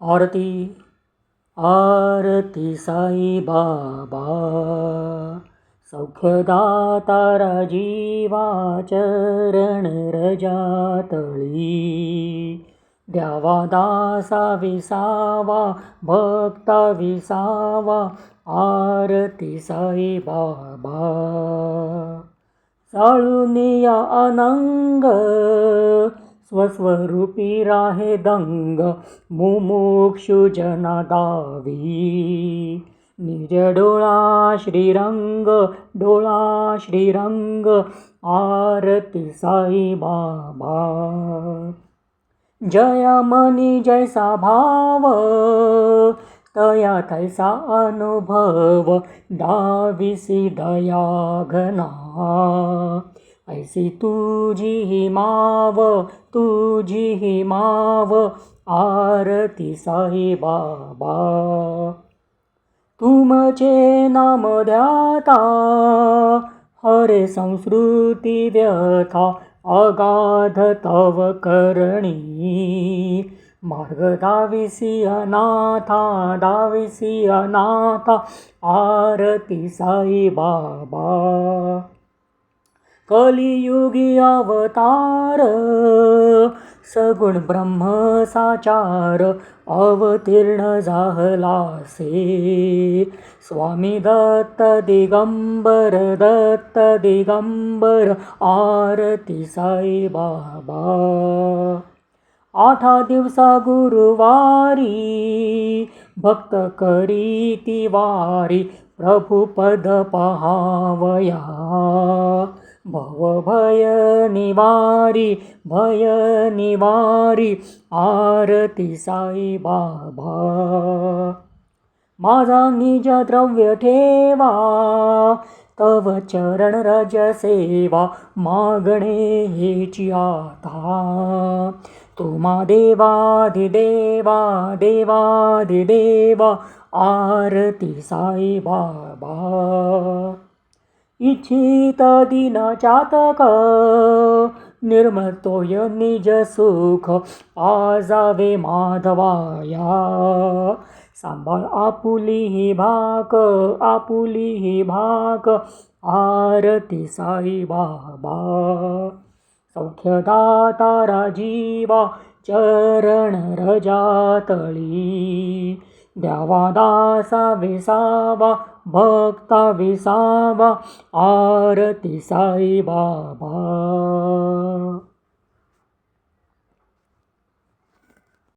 आरती आरती साई बाबा, सौख्यदाता जीवा चरण रजातळी, द्यावा दासा विसावा भक्ता विसावा, आरती साई बाबा. साळुनिया अनंग स्वस्वरूपी राहे दंग, मुमुक्षु जना दावी, निज डोळा श्रीरंग डोळा श्रीरंग, आरती साई बाबा. जया मनी जैसा भाव, तया तैसा अनुभव, दाविसी दया घना, ऐसी तुझी ही माव, आरती साई बाबा. तुमचे नाम ध्याता, हरे संस्कृती व्यथा, अगाध तव करणी, मार्ग दाविसी अनाथा, आरती साई बाबा. कलियुगी अवतार, सगुण ब्रह्म साचार, अवतीर्ण झालासे, स्वामी दत्त दिगंबर, आरती साई बाबा. 8 दिवसा गुरुवारी, भक्त करीती वारी, प्रभु पद पहावया, भय निवारी, आरती साई बाबा. माझा निज द्रव्य ठेवा, तव चरण रज सेवा, मागणे हेची आता, तुम्हा देवाधिदेवा, आरती साई बाबा. इच्छित दिन चातक, निर्मतोय निज सुख, आजावे माधवाया, सांभाळ आपुली ही भाक, आरती साई बाबा. सौख्यदाता जीवा चरण रजातळी, द्यावा दासा विसावा भक्ता विसावा, आरती साई बाबा.